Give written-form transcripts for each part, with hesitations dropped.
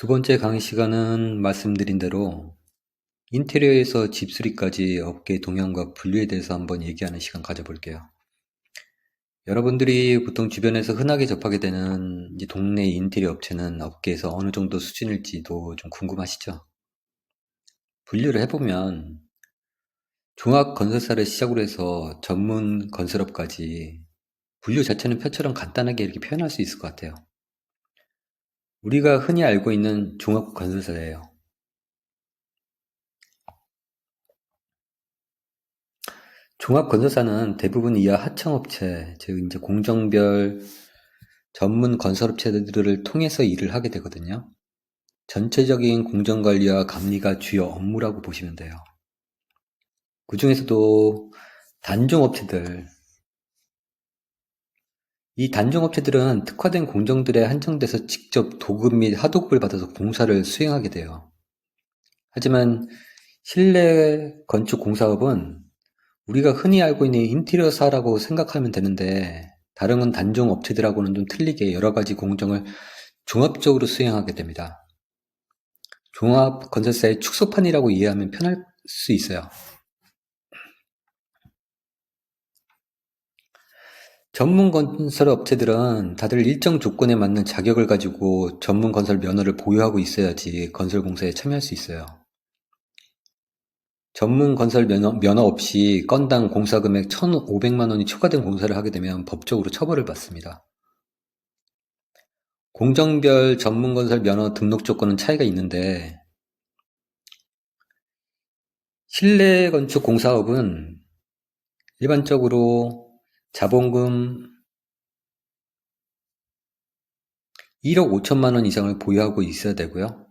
두 번째 강의 시간은 말씀드린 대로 인테리어에서 집수리까지 업계 동향과 분류에 대해서 한번 얘기하는 시간 가져볼게요. 여러분들이 보통 주변에서 흔하게 접하게 되는 이제 동네 인테리어 업체는 업계에서 어느 정도 수준일지도 좀 궁금하시죠? 분류를 해보면 종합 건설사를 시작으로 해서 전문 건설업까지 분류 자체는 표처럼 간단하게 이렇게 표현할 수 있을 것 같아요. 우리가 흔히 알고 있는 종합 건설사예요. 종합건설사는 대부분 이하 하청업체, 즉 이제 공정별 전문 건설업체들을 통해서 일을 하게 되거든요. 전체적인 공정관리와 감리가 주요 업무라고 보시면 돼요. 그 중에서도 단종업체들, 이 단종업체들은 특화된 공정들에 한정돼서 직접 도급 및 하도급을 받아서 공사를 수행하게 돼요. 하지만 실내 건축 공사업은 우리가 흔히 알고 있는 인테리어사라고 생각하면 되는데 다른 단종 업체들하고는 좀 틀리게 여러 가지 공정을 종합적으로 수행하게 됩니다. 종합 건설사의 축소판이라고 이해하면 편할 수 있어요. 전문 건설 업체들은 다들 일정 조건에 맞는 자격을 가지고 전문 건설 면허를 보유하고 있어야지 건설 공사에 참여할 수 있어요. 전문 건설 면허 없이 건당 공사금액 1,500만 원이 초과된 공사를 하게 되면 법적으로 처벌을 받습니다. 공정별 전문건설 면허 등록 조건은 차이가 있는데 실내 건축 공사업은 일반적으로 자본금 1억 5천만 원 이상을 보유하고 있어야 되고요.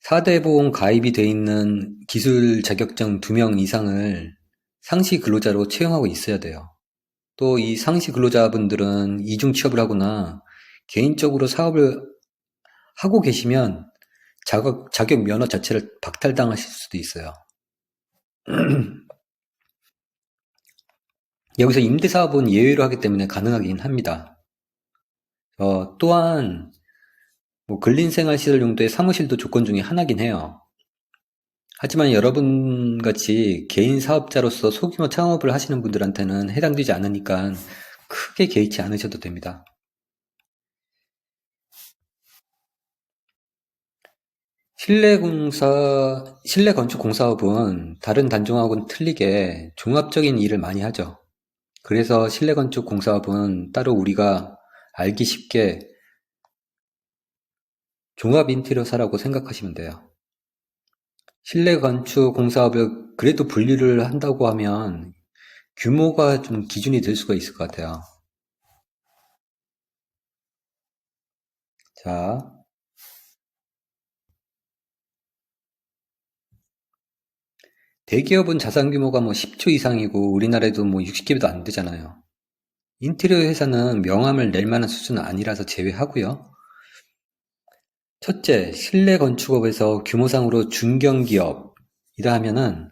사대보험 가입이 돼 있는 기술 자격증 2명 이상을 상시 근로자로 채용하고 있어야 돼요. 또 이 상시 근로자분들은 이중 취업을 하거나 개인적으로 사업을 하고 계시면 자격 면허 자체를 박탈당하실 수도 있어요. 여기서 임대사업은 예외로 하기 때문에 가능하긴 합니다. 또한 근린생활시설 용도의 사무실도 조건 중에 하나긴 해요. 하지만 여러분 같이 개인 사업자로서 소규모 창업을 하시는 분들한테는 해당되지 않으니까 크게 개의치 않으셔도 됩니다. 실내 건축 공사업은 다른 단종하고는 틀리게 종합적인 일을 많이 하죠. 그래서 실내 건축 공사업은 따로 우리가 알기 쉽게 종합 인테리어사라고 생각하시면 돼요. 실내 건축 공사업을 그래도 분류를 한다고 하면 규모가 좀 기준이 될 수가 있을 것 같아요. 자, 대기업은 자산 규모가 10조 이상이고 우리나라에도 60개도 안 되잖아요. 인테리어 회사는 명함을 낼 만한 수준은 아니라서 제외하고요. 첫째, 실내 건축업에서 규모상으로 중견기업이라 하면은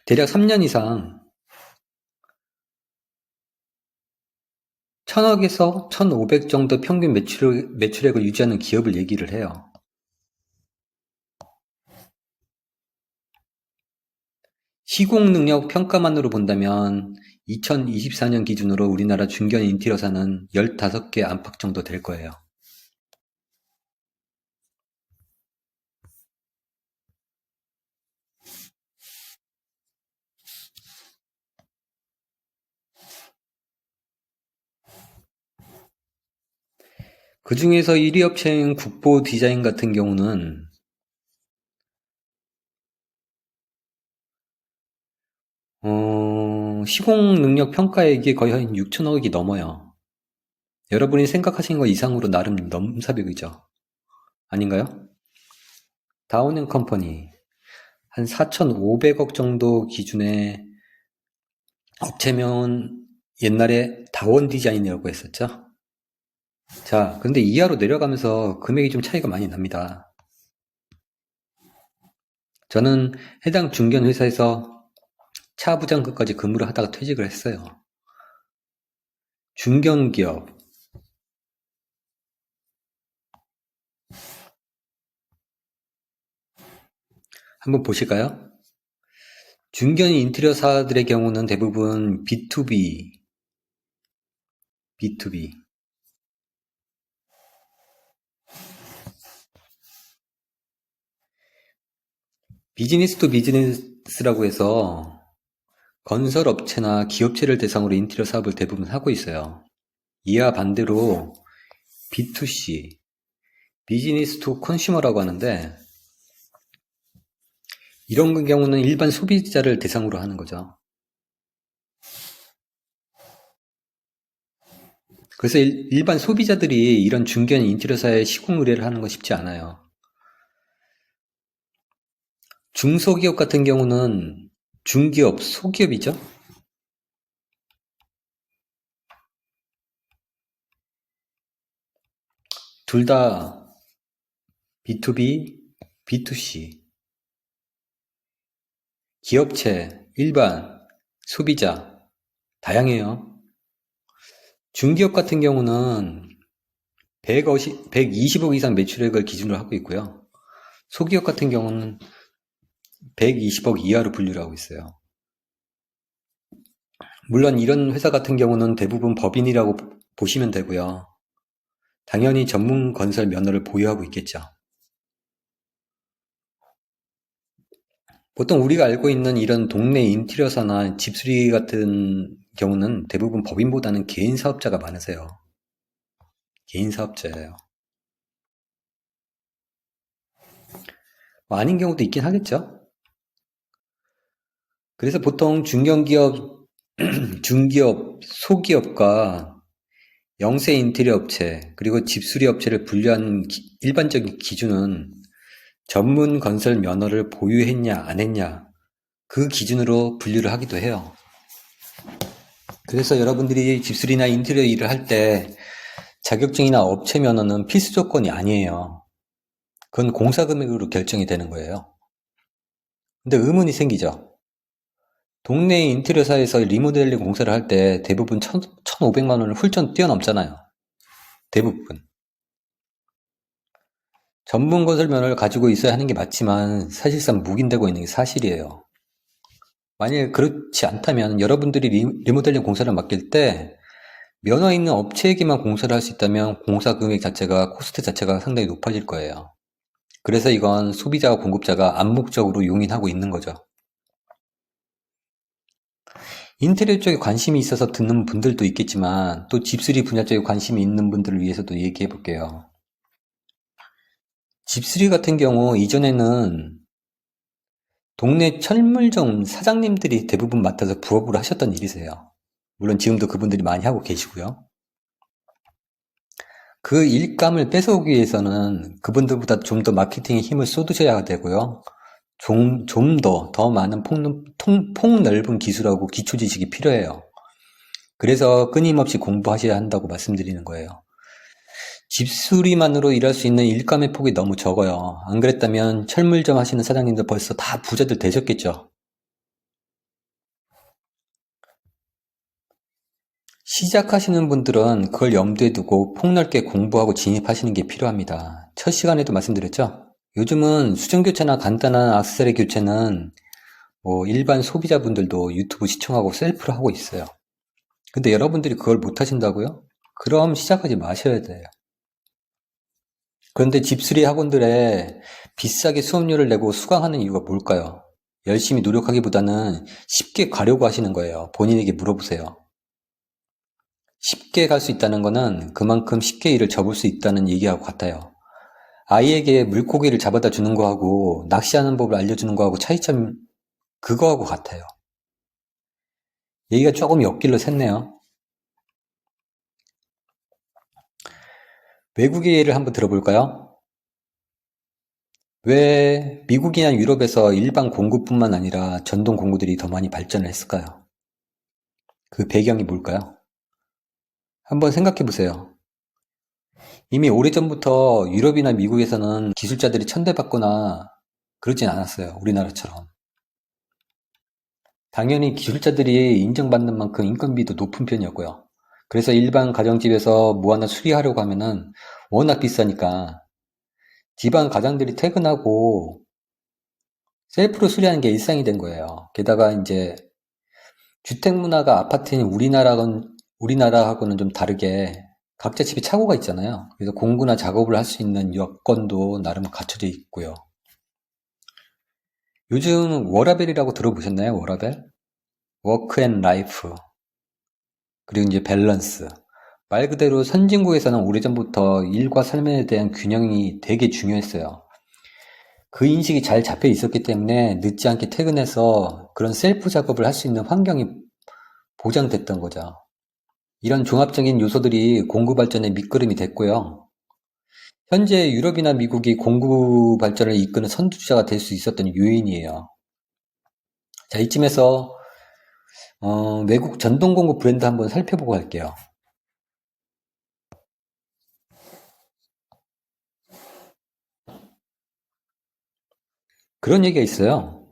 대략 3년 이상 1,000억에서 1,500 정도 평균 매출액을 유지하는 기업을 얘기를 해요. 시공 능력 평가만으로 본다면 2024년 기준으로 우리나라 중견 인테리어사는 15개 안팎 정도 될 거예요. 그 중에서 1위 업체인 국보 디자인 같은 경우는 시공 능력 평가액이 거의 한 6천억이 넘어요. 여러분이 생각하신 거 이상으로 나름 넘사벽이죠. 아닌가요? 다운앤컴퍼니 한 4,500억 정도 기준의 업체면 옛날에 다원 디자인이라고 했었죠. 자, 근데 이하로 내려가면서 금액이 좀 차이가 많이 납니다. 저는 해당 중견 회사에서 차부장급까지 근무를 하다가 퇴직을 했어요. 중견기업, 한번 보실까요? 중견 인테리어사들의 경우는 대부분 B2B, 비즈니스 투 비즈니스라고 해서 건설업체나 기업체를 대상으로 인테리어 사업을 대부분 하고 있어요. 이와 반대로 B2C, 비즈니스 투 컨슈머라고 하는데, 이런 경우는 일반 소비자를 대상으로 하는 거죠. 그래서 일반 소비자들이 이런 중견 인테리어사의 시공 의뢰를 하는 건 쉽지 않아요. 중소기업 같은 경우는 중기업, 소기업이죠. 둘 다 B2B, B2C, 기업체, 일반, 소비자, 다양해요. 중기업 같은 경우는 120억 이상 매출액을 기준으로 하고 있고요. 소기업 같은 경우는 120억 이하로 분류를 하고 있어요. 물론 이런 회사 같은 경우는 대부분 법인이라고 보시면 되고요. 당연히 전문 건설 면허를 보유하고 있겠죠. 보통 우리가 알고 있는 이런 동네 인테리어사나 집수리 같은 경우는 대부분 법인보다는 개인 사업자가 많으세요. 개인 사업자예요. 아닌 경우도 있긴 하겠죠. 그래서 보통 중견기업, 중기업, 소기업과 영세 인테리어 업체, 그리고 집수리 업체를 분류한 일반적인 기준은 전문 건설 면허를 보유했냐, 안 했냐, 그 기준으로 분류를 하기도 해요. 그래서 여러분들이 집수리나 인테리어 일을 할 때 자격증이나 업체 면허는 필수 조건이 아니에요. 그건 공사 금액으로 결정이 되는 거예요. 근데 의문이 생기죠. 동네 인테리어사에서 리모델링 공사를 할 때 대부분 1,500만 원을 훌쩍 뛰어넘잖아요. 대부분. 전문 건설 면허를 가지고 있어야 하는 게 맞지만 사실상 묵인되고 있는 게 사실이에요. 만약에 그렇지 않다면 여러분들이 리모델링 공사를 맡길 때 면허 있는 업체에게만 공사를 할 수 있다면 공사 금액 자체가, 코스트 자체가 상당히 높아질 거예요. 그래서 이건 소비자와 공급자가 암묵적으로 용인하고 있는 거죠. 인테리어 쪽에 관심이 있어서 듣는 분들도 있겠지만 또 집수리 분야 쪽에 관심이 있는 분들을 위해서도 얘기해 볼게요. 집수리 같은 경우 이전에는 동네 철물점 사장님들이 대부분 맡아서 부업으로 하셨던 일이세요. 물론 지금도 그분들이 많이 하고 계시고요. 그 일감을 뺏어오기 위해서는 그분들보다 좀 더 마케팅에 힘을 쏟으셔야 되고요. 좀 더 많은 폭넓은 기술하고 기초 지식이 필요해요. 그래서 끊임없이 공부하셔야 한다고 말씀드리는 거예요. 집수리만으로 일할 수 있는 일감의 폭이 너무 적어요. 안 그랬다면 철물점 하시는 사장님들 벌써 다 부자들 되셨겠죠. 시작하시는 분들은 그걸 염두에 두고 폭넓게 공부하고 진입하시는 게 필요합니다. 첫 시간에도 말씀드렸죠? 요즘은 수정교체나 간단한 악세사리 교체는 일반 소비자분들도 유튜브 시청하고 셀프로 하고 있어요. 근데 여러분들이 그걸 못 하신다고요? 그럼 시작하지 마셔야 돼요. 그런데 집수리 학원들에 비싸게 수업료를 내고 수강하는 이유가 뭘까요? 열심히 노력하기보다는 쉽게 가려고 하시는 거예요. 본인에게 물어보세요. 쉽게 갈 수 있다는 거는 그만큼 쉽게 일을 접을 수 있다는 얘기하고 같아요. 아이에게 물고기를 잡아다 주는 거하고 낚시하는 법을 알려주는 거하고 차이점 그거하고 같아요. 얘기가 조금 옆길로 샜네요. 외국의 예를 한번 들어볼까요? 왜 미국이나 유럽에서 일반 공구뿐만 아니라 전동 공구들이 더 많이 발전을 했을까요? 그 배경이 뭘까요? 한번 생각해 보세요. 이미 오래전부터 유럽이나 미국에서는 기술자들이 천대받거나 그러진 않았어요. 우리나라처럼. 당연히 기술자들이 인정받는 만큼 인건비도 높은 편이었고요. 그래서 일반 가정집에서 뭐 하나 수리하려고 하면은 워낙 비싸니까 집안 가장들이 퇴근하고 셀프로 수리하는 게 일상이 된 거예요. 게다가 이제 주택 문화가 아파트인 우리나라하고는 좀 다르게 각자 집에 차고가 있잖아요. 그래서 공구나 작업을 할 수 있는 여건도 나름 갖춰져 있고요. 요즘 워라밸이라고 들어보셨나요? 워라밸? 워크 앤 라이프. 그리고 이제 밸런스. 말 그대로 선진국에서는 오래전부터 일과 삶에 대한 균형이 되게 중요했어요. 그 인식이 잘 잡혀 있었기 때문에 늦지 않게 퇴근해서 그런 셀프 작업을 할 수 있는 환경이 보장됐던 거죠. 이런 종합적인 요소들이 공구 발전의 밑거름이 됐고요. 현재 유럽이나 미국이 공구 발전을 이끄는 선두주자가 될 수 있었던 요인이에요. 자, 이쯤에서 외국 전동 공구 브랜드 한번 살펴보고 갈게요. 그런 얘기가 있어요.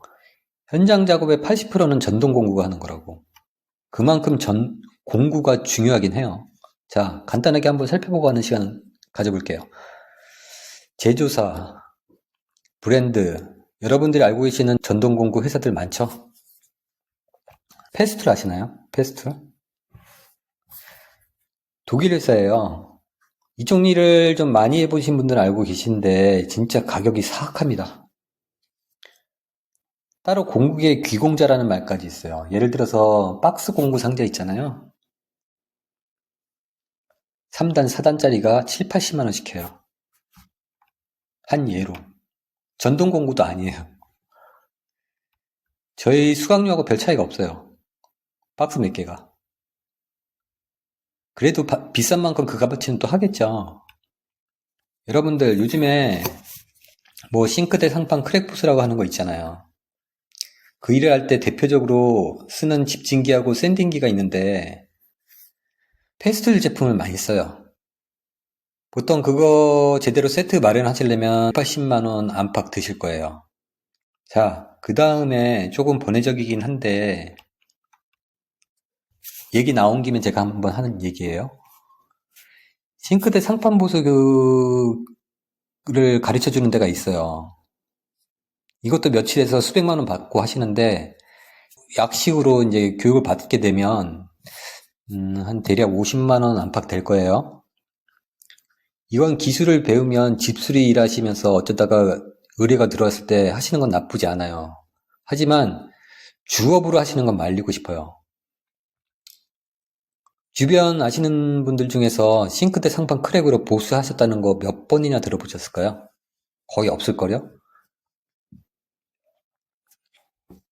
현장 작업의 80%는 전동 공구가 하는 거라고. 그만큼 공구가 중요하긴 해요. 자, 간단하게 한번 살펴보고 하는 시간 가져볼게요. 제조사, 브랜드, 여러분들이 알고 계시는 전동 공구 회사들 많죠? 페스툴 아시나요? 페스툴? 독일 회사예요. 이쪽 일을 좀 많이 해보신 분들은 알고 계신데 진짜 가격이 사악합니다. 따로 공구의 귀공자라는 말까지 있어요. 예를 들어서 박스 공구 상자 있잖아요. 3단, 4단짜리가 7, 80만 원씩 해요. 한 예로. 전동 공구도 아니에요. 저희 수강료하고 별 차이가 없어요. 박스 몇 개가. 그래도 비싼 만큼 그 값어치는 또 하겠죠. 여러분들 요즘에 뭐 싱크대 상판 크랙부스라고 하는 거 있잖아요. 그 일을 할 때 대표적으로 쓰는 집진기하고 샌딩기가 있는데 페스툴 제품을 많이 써요. 보통 그거 제대로 세트 마련하시려면 80만원 안팎 드실 거예요. 자, 그 다음에 조금 번외적이긴 한데 얘기 나온 김에 제가 한번 하는 얘기예요. 싱크대 상판 보수를 가르쳐 주는 데가 있어요. 이것도 며칠에서 수백만 원 받고 하시는데 약식으로 이제 교육을 받게 되면 한 대략 50만 원 안팎 될 거예요. 이건 기술을 배우면 집수리 일하시면서 어쩌다가 의뢰가 들어왔을 때 하시는 건 나쁘지 않아요. 하지만 주업으로 하시는 건 말리고 싶어요. 주변 아시는 분들 중에서 싱크대 상판 크랙으로 보수하셨다는 거 몇 번이나 들어보셨을까요? 거의 없을걸요?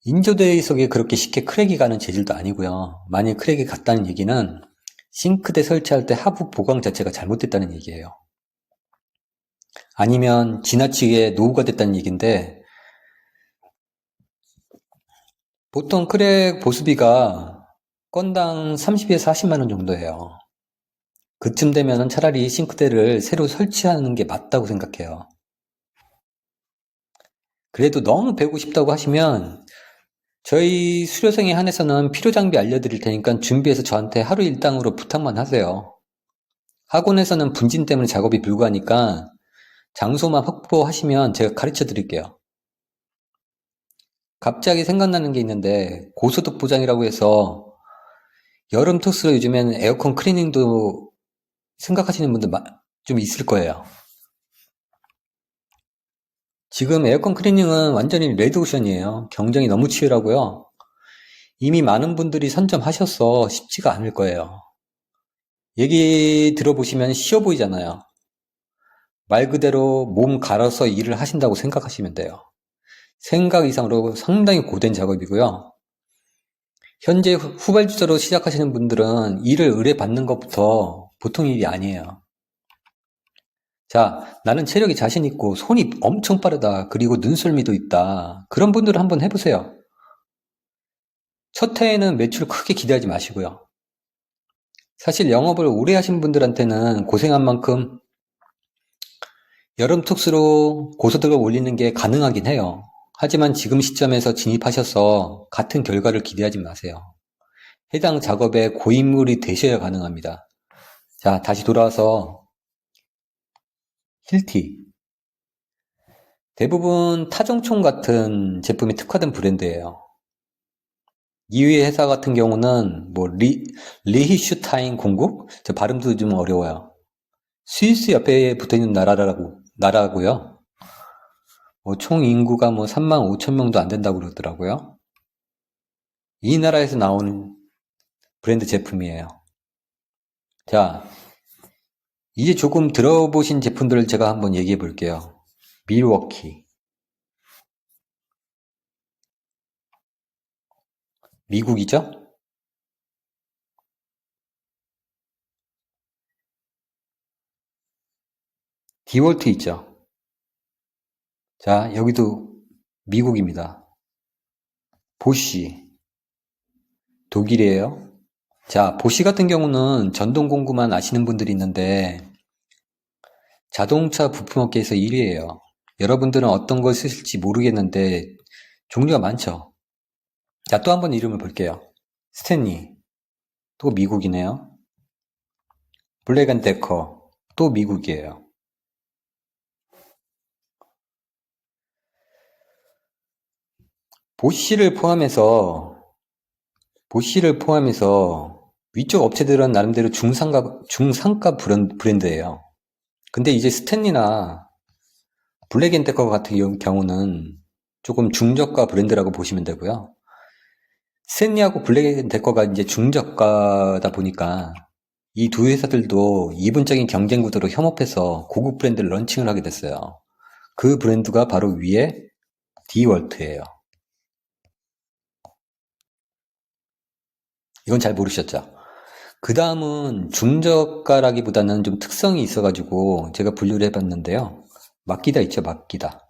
인조대석에 그렇게 쉽게 크랙이 가는 재질도 아니고요. 만약 크랙이 갔다는 얘기는 싱크대 설치할 때 하부 보강 자체가 잘못됐다는 얘기예요. 아니면 지나치게 노후가 됐다는 얘기인데 보통 크랙 보수비가 건당 30에서 40만 원 정도예요. 그쯤 되면 차라리 싱크대를 새로 설치하는 게 맞다고 생각해요. 그래도 너무 배우고 싶다고 하시면 저희 수료생에 한해서는 필요 장비 알려드릴 테니까 준비해서 저한테 하루 일당으로 부탁만 하세요. 학원에서는 분진 때문에 작업이 불가하니까 장소만 확보하시면 제가 가르쳐 드릴게요. 갑자기 생각나는 게 있는데 고소득 보장이라고 해서 여름 특수로 요즘에는 에어컨 클리닝도 생각하시는 분들 좀 있을 거예요. 지금 에어컨 클리닝은 완전히 레드오션이에요. 경쟁이 너무 치열하고요. 이미 많은 분들이 선점하셔서 쉽지가 않을 거예요. 얘기 들어보시면 쉬워 보이잖아요. 말 그대로 몸 갈아서 일을 하신다고 생각하시면 돼요. 생각 이상으로 상당히 고된 작업이고요. 현재 후발주자로 시작하시는 분들은 일을 의뢰받는 것부터 보통 일이 아니에요. 자, 나는 체력이 자신 있고 손이 엄청 빠르다. 그리고 눈썰미도 있다. 그런 분들은 한번 해보세요. 첫 해에는 매출 크게 기대하지 마시고요. 사실 영업을 오래 하신 분들한테는 고생한 만큼 여름 특수로 고소득을 올리는 게 가능하긴 해요. 하지만 지금 시점에서 진입하셔서 같은 결과를 기대하지 마세요. 해당 작업에 고인물이 되셔야 가능합니다. 자, 다시 돌아와서 힐티. 대부분 타정총 같은 제품이 특화된 브랜드예요. 이위 회사 같은 경우는 뭐 리히슈타인 공국? 저 발음도 좀 어려워요. 스위스 옆에 붙어있는 나라고요. 뭐 총 인구가 뭐 3만 5천 명도 안 된다고 그러더라고요. 이 나라에서 나오는 브랜드 제품이에요. 자, 이제 조금 들어보신 제품들을 제가 한번 얘기해 볼게요. 밀워키. 미국이죠? 디월트 있죠? 자, 여기도 미국입니다. 보쉬. 독일이에요. 자, 보쉬 같은 경우는 전동 공구만 아시는 분들이 있는데 자동차 부품업계에서 1위예요. 여러분들은 어떤 걸 쓰실지 모르겠는데 종류가 많죠. 자, 또 한번 이름을 볼게요. 스탠리. 또 미국이네요. 블랙앤데커. 또 미국이에요. 보쉬를 포함해서 위쪽 업체들은 나름대로 중상가 브랜드예요. 근데 이제 스탠리나 블랙앤데커 같은 경우는 조금 중저가 브랜드라고 보시면 되고요. 스탠리하고 블랙앤데커가 이제 중저가다 보니까 이 두 회사들도 이분적인 경쟁 구도로 협업해서 고급 브랜드를 런칭을 하게 됐어요. 그 브랜드가 바로 위에 디월트예요. 이건 잘 모르셨죠? 그 다음은 중저가라기보다는 좀 특성이 있어가지고 제가 분류를 해봤는데요. 마키다 있죠, 마키다.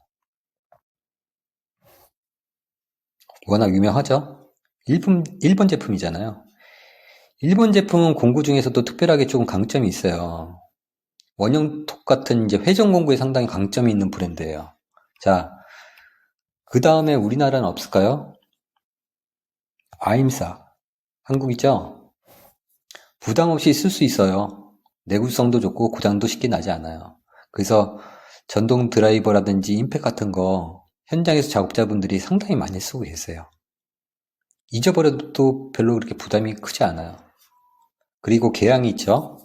워낙 유명하죠? 일본 제품이잖아요. 일본 제품은 공구 중에서도 특별하게 조금 강점이 있어요. 원형톱 같은 이제 회전 공구에 상당히 강점이 있는 브랜드예요. 자, 그 다음에 우리나라는 없을까요? 아임사. 한국이죠? 부담 없이 쓸 수 있어요. 내구성도 좋고 고장도 쉽게 나지 않아요. 그래서 전동 드라이버라든지 임팩 같은 거 현장에서 작업자분들이 상당히 많이 쓰고 계세요. 잊어버려도 별로 그렇게 부담이 크지 않아요. 그리고 개양이 있죠?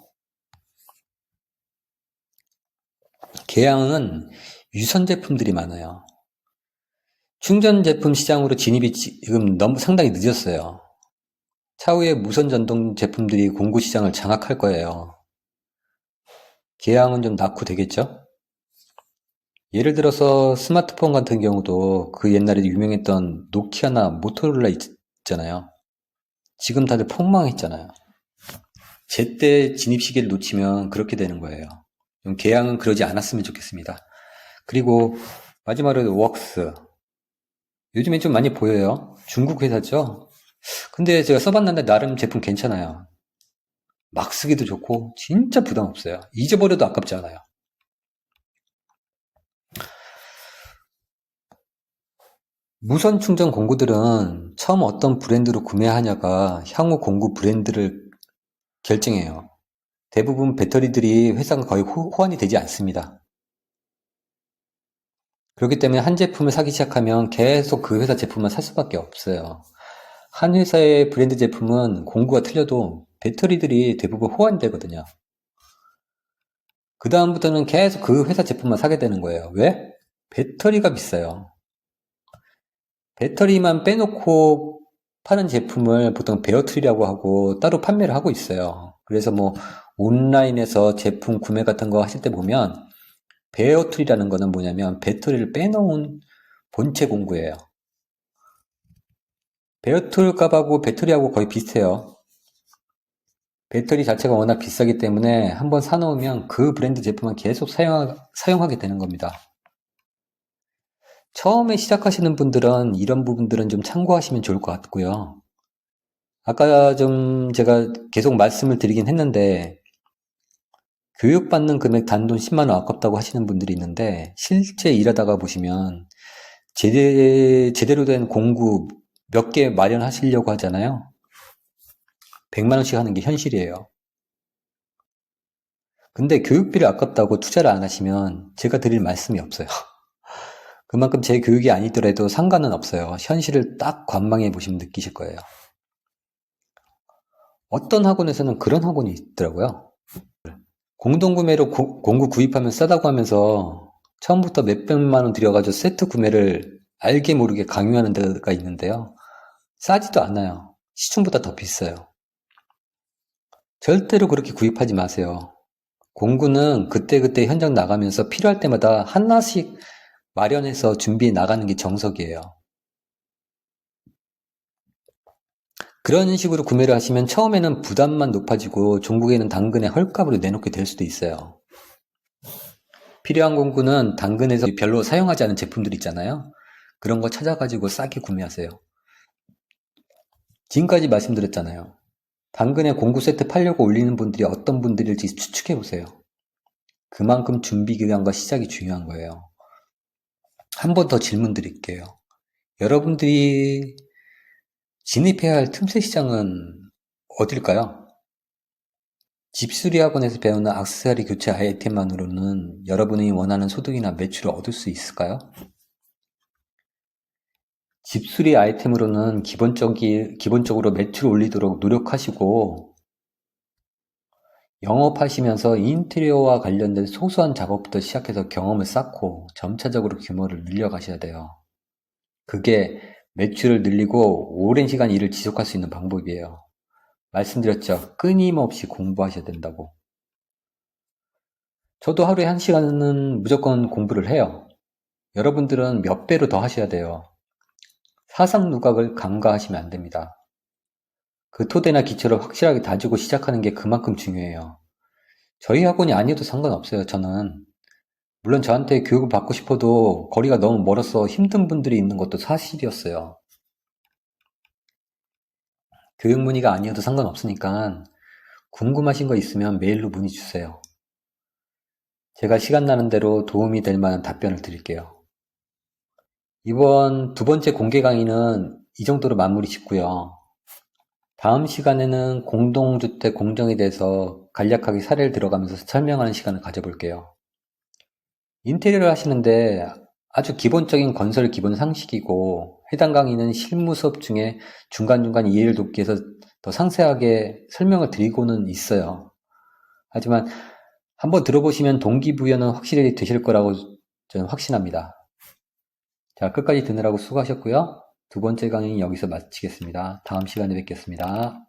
개양은 유선 제품들이 많아요. 충전 제품 시장으로 진입이 지금 너무 상당히 늦었어요. 차후에 무선 전동 제품들이 공구 시장을 장악할 거예요. 개양은 좀 낙후 되겠죠? 예를 들어서 스마트폰 같은 경우도 그 옛날에 유명했던 노키아나 모토로라 있잖아요. 지금 다들 폭망했잖아요. 제때 진입 시기를 놓치면 그렇게 되는 거예요. 좀 개양은 그러지 않았으면 좋겠습니다. 그리고 마지막으로 웍스. 요즘에 좀 많이 보여요. 중국 회사죠? 근데 제가 써봤는데 나름 제품 괜찮아요. 막 쓰기도 좋고 진짜 부담 없어요. 잊어버려도 아깝지 않아요. 무선 충전 공구들은 처음 어떤 브랜드로 구매하냐가 향후 공구 브랜드를 결정해요. 대부분 배터리들이 회사가 거의 호환이 되지 않습니다. 그렇기 때문에 한 제품을 사기 시작하면 계속 그 회사 제품만 살 수밖에 없어요. 한 회사의 브랜드 제품은 공구가 틀려도 배터리들이 대부분 호환이 되거든요. 그 다음부터는 계속 그 회사 제품만 사게 되는 거예요. 왜? 배터리가 비싸요. 배터리만 빼놓고 파는 제품을 보통 베어트리라고 하고 따로 판매를 하고 있어요. 그래서 뭐 온라인에서 제품 구매 같은 거 하실 때 보면 베어트리라는 거는 뭐냐면 배터리를 빼놓은 본체 공구예요. 베어툴 값하고 배터리하고 거의 비슷해요. 배터리 자체가 워낙 비싸기 때문에 한번 사놓으면 그 브랜드 제품만 계속 사용하게 되는 겁니다. 처음에 시작하시는 분들은 이런 부분들은 좀 참고하시면 좋을 것 같고요. 아까 좀 제가 계속 말씀을 드리긴 했는데 교육받는 금액 단돈 10만 원 아깝다고 하시는 분들이 있는데 실제 일하다가 보시면 제대로 된 공구 몇 개 마련하시려고 하잖아요. 100만 원씩 하는 게 현실이에요. 근데 교육비를 아깝다고 투자를 안 하시면 제가 드릴 말씀이 없어요. 그만큼 제 교육이 아니더라도 상관은 없어요. 현실을 딱 관망해 보시면 느끼실 거예요. 어떤 학원에서는 그런 학원이 있더라고요. 공동구매로 공구 구입하면 싸다고 하면서 처음부터 몇백만 원 들여가지고 세트 구매를 알게 모르게 강요하는 데가 있는데요. 싸지도 않아요. 시중보다 더 비싸요. 절대로 그렇게 구입하지 마세요. 공구는 그때그때 현장 나가면서 필요할 때마다 하나씩 마련해서 준비해 나가는 게 정석이에요. 그런 식으로 구매를 하시면 처음에는 부담만 높아지고 종국에는 당근에 헐값으로 내놓게 될 수도 있어요. 필요한 공구는 당근에서 별로 사용하지 않은 제품들 있잖아요. 그런 거 찾아가지고 싸게 구매하세요. 지금까지 말씀드렸잖아요. 당근에 공구 세트 팔려고 올리는 분들이 어떤 분들일지 추측해보세요. 그만큼 준비 기간과 시작이 중요한 거예요. 한 번 더 질문 드릴게요. 여러분들이 진입해야 할 틈새 시장은 어딜까요? 집수리 학원에서 배우는 액세서리 교체 아이템만으로는 여러분이 원하는 소득이나 매출을 얻을 수 있을까요? 집수리 아이템으로는 기본적으로 매출 올리도록 노력하시고 영업하시면서 인테리어와 관련된 소소한 작업부터 시작해서 경험을 쌓고 점차적으로 규모를 늘려가셔야 돼요. 그게 매출을 늘리고 오랜 시간 일을 지속할 수 있는 방법이에요. 말씀드렸죠. 끊임없이 공부하셔야 된다고. 저도 하루에 1시간은 무조건 공부를 해요. 여러분들은 몇 배로 더 하셔야 돼요. 사상 누각을 간과하시면 안 됩니다. 그 토대나 기초를 확실하게 다지고 시작하는 게 그만큼 중요해요. 저희 학원이 아니어도 상관없어요, 저는. 물론 저한테 교육을 받고 싶어도 거리가 너무 멀어서 힘든 분들이 있는 것도 사실이었어요. 교육 문의가 아니어도 상관없으니까 궁금하신 거 있으면 메일로 문의 주세요. 제가 시간 나는 대로 도움이 될 만한 답변을 드릴게요. 이번 두 번째 공개 강의는 이 정도로 마무리 짓고요. 다음 시간에는 공동주택 공정에 대해서 간략하게 사례를 들어가면서 설명하는 시간을 가져볼게요. 인테리어를 하시는데 아주 기본적인 건설 기본 상식이고 해당 강의는 실무 수업 중에 중간중간 이해를 돕기 위해서 더 상세하게 설명을 드리고는 있어요. 하지만 한번 들어보시면 동기부여는 확실히 되실 거라고 저는 확신합니다. 자, 끝까지 듣느라고 수고하셨고요. 두 번째 강의는 여기서 마치겠습니다. 다음 시간에 뵙겠습니다.